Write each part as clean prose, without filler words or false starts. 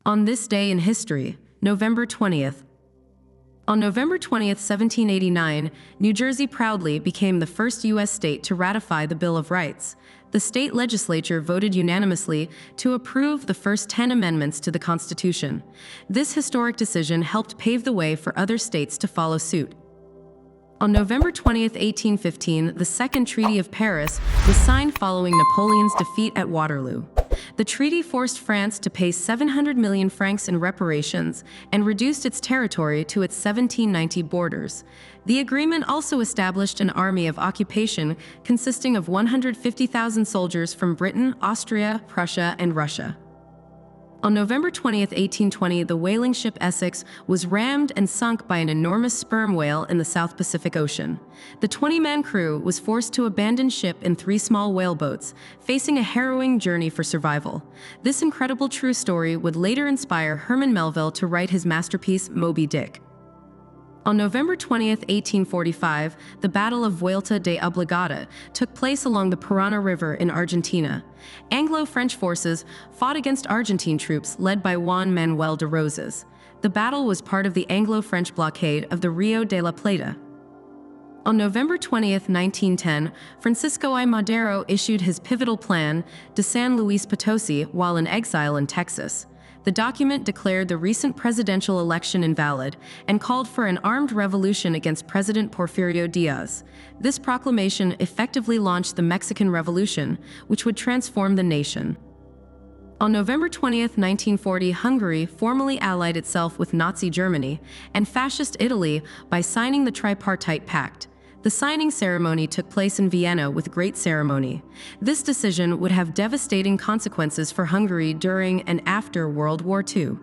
On this day in history, November 20th. On November 20th, 1789, New Jersey proudly became the first U.S. state to ratify the Bill of Rights. The state legislature voted unanimously to approve the first 10 amendments to the Constitution. This historic decision helped pave the way for other states to follow suit. On November 20th, 1815, the Second Treaty of Paris was signed following Napoleon's defeat at Waterloo. The treaty forced France to pay 700 million francs in reparations and reduced its territory to its 1790 borders. The agreement also established an army of occupation consisting of 150,000 soldiers from Britain, Austria, Prussia, and Russia. On November 20th, 1820, the whaling ship Essex was rammed and sunk by an enormous sperm whale in the South Pacific Ocean. The 20-man crew was forced to abandon ship in 3 small whaleboats, facing a harrowing journey for survival. This incredible true story would later inspire Herman Melville to write his masterpiece, Moby Dick. On November 20th, 1845, the Battle of Vuelta de Obligado took place along the Parana River in Argentina. Anglo-French forces fought against Argentine troops led by Juan Manuel de Rosas. The battle was part of the Anglo-French blockade of the Rio de la Plata. On November 20th, 1910, Francisco I. Madero issued his pivotal plan de San Luis Potosí while in exile in Texas. The document declared the recent presidential election invalid and called for an armed revolution against President Porfirio Diaz. This proclamation effectively launched the Mexican Revolution, which would transform the nation. On November 20th, 1940, Hungary formally allied itself with Nazi Germany and Fascist Italy by signing the Tripartite Pact. The signing ceremony took place in Vienna with great ceremony. This decision would have devastating consequences for Hungary during and after World War II.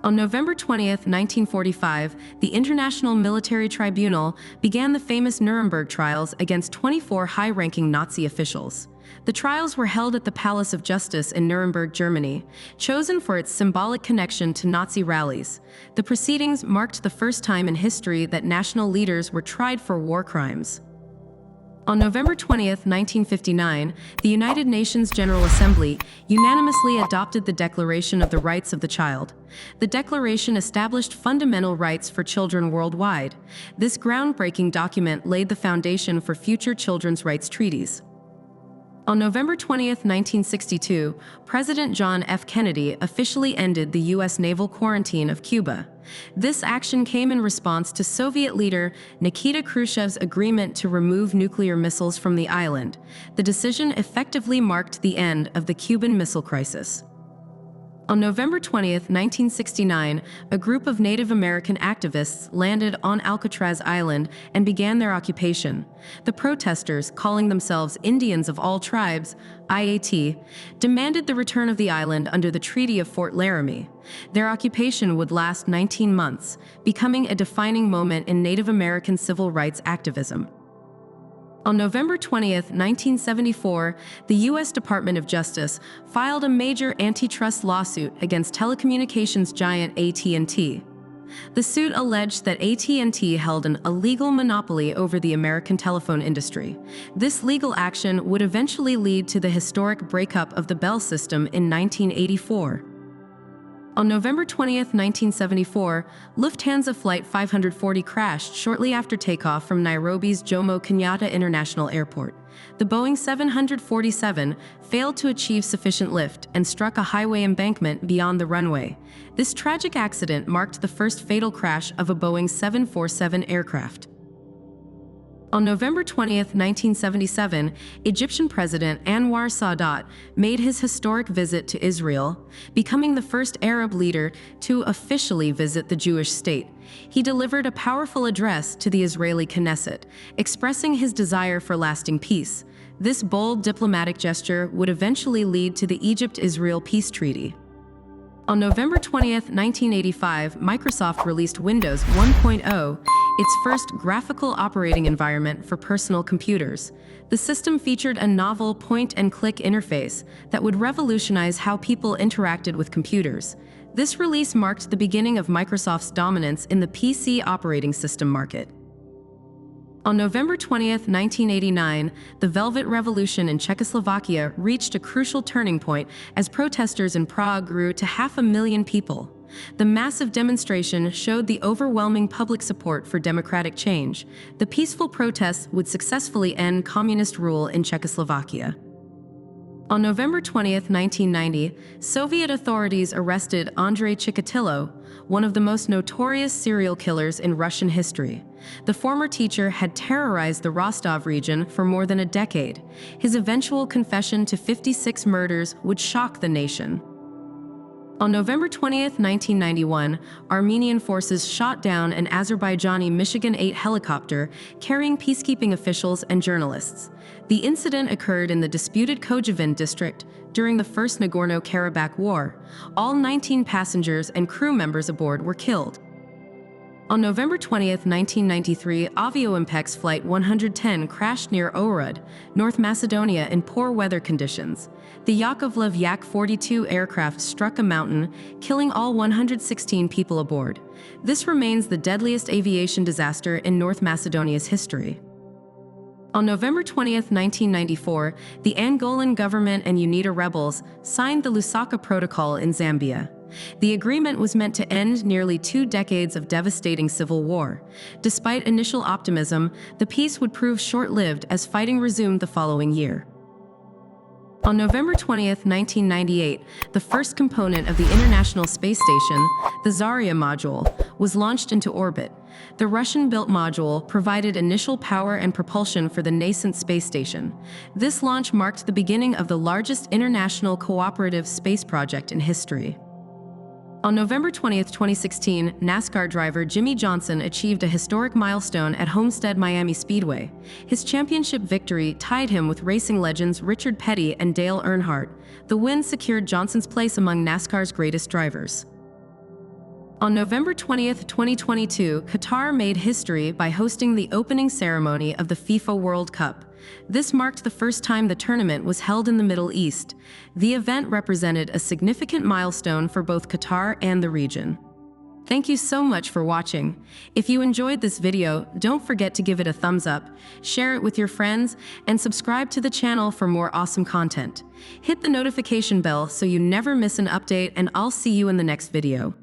On November 20th, 1945, the International Military Tribunal began the famous Nuremberg trials against 24 high-ranking Nazi officials. The trials were held at the Palace of Justice in Nuremberg, Germany, chosen for its symbolic connection to Nazi rallies. The proceedings marked the first time in history that national leaders were tried for war crimes. On November 20th, 1959, the United Nations General Assembly unanimously adopted the Declaration of the Rights of the Child. The declaration established fundamental rights for children worldwide. This groundbreaking document laid the foundation for future children's rights treaties. On November 20th, 1962, President John F. Kennedy officially ended the U.S. naval quarantine of Cuba. This action came in response to Soviet leader Nikita Khrushchev's agreement to remove nuclear missiles from the island. The decision effectively marked the end of the Cuban Missile Crisis. On November 20th, 1969, a group of Native American activists landed on Alcatraz Island and began their occupation. The protesters, calling themselves Indians of All Tribes, IAT, demanded the return of the island under the Treaty of Fort Laramie. Their occupation would last 19 months, becoming a defining moment in Native American civil rights activism. On November 20th, 1974, the U.S. Department of Justice filed a major antitrust lawsuit against telecommunications giant AT&T. The suit alleged that AT&T held an illegal monopoly over the American telephone industry. This legal action would eventually lead to the historic breakup of the Bell system in 1984. On November 20th, 1974, Lufthansa Flight 540 crashed shortly after takeoff from Nairobi's Jomo Kenyatta International Airport. The Boeing 747 failed to achieve sufficient lift and struck a highway embankment beyond the runway. This tragic accident marked the first fatal crash of a Boeing 747 aircraft. On November 20th, 1977, Egyptian President Anwar Sadat made his historic visit to Israel, becoming the first Arab leader to officially visit the Jewish state. He delivered a powerful address to the Israeli Knesset, expressing his desire for lasting peace. This bold diplomatic gesture would eventually lead to the Egypt-Israel peace treaty. On November 20th, 1985, Microsoft released Windows 1.0, its first graphical operating environment for personal computers. The system featured a novel point-and-click interface that would revolutionize how people interacted with computers. This release marked the beginning of Microsoft's dominance in the PC operating system market. On November 20th, 1989, the Velvet Revolution in Czechoslovakia reached a crucial turning point as protesters in Prague grew to 500,000 people. The massive demonstration showed the overwhelming public support for democratic change. The peaceful protests would successfully end communist rule in Czechoslovakia. On November 20th, 1990, Soviet authorities arrested Andrei Chikatilo, one of the most notorious serial killers in Russian history. The former teacher had terrorized the Rostov region for more than a decade. His eventual confession to 56 murders would shock the nation. On November 20th, 1991, Armenian forces shot down an Azerbaijani Michigan-8 helicopter carrying peacekeeping officials and journalists. The incident occurred in the disputed Kojevan district during the First Nagorno-Karabakh War. All 19 passengers and crew members aboard were killed. On November 20th, 1993, Aviompex Flight 110 crashed near Ohrid, North Macedonia in poor weather conditions. The Yakovlev Yak-42 aircraft struck a mountain, killing all 116 people aboard. This remains the deadliest aviation disaster in North Macedonia's history. On November 20th, 1994, the Angolan government and UNITA rebels signed the Lusaka Protocol in Zambia. The agreement was meant to end nearly 2 decades of devastating civil war. Despite initial optimism, the peace would prove short-lived as fighting resumed the following year. On November 20th, 1998, the first component of the International Space Station, the Zarya module, was launched into orbit. The Russian-built module provided initial power and propulsion for the nascent space station. This launch marked the beginning of the largest international cooperative space project in history. On November 20th, 2016, NASCAR driver Jimmy Johnson achieved a historic milestone at Homestead Miami Speedway. His championship victory tied him with racing legends Richard Petty and Dale Earnhardt. The win secured Johnson's place among NASCAR's greatest drivers. On November 20th, 2022, Qatar made history by hosting the opening ceremony of the FIFA World Cup. This marked the first time the tournament was held in the Middle East. The event represented a significant milestone for both Qatar and the region. Thank you so much for watching. If you enjoyed this video, don't forget to give it a thumbs up, share it with your friends, and subscribe to the channel for more awesome content. Hit the notification bell so you never miss an update, and I'll see you in the next video.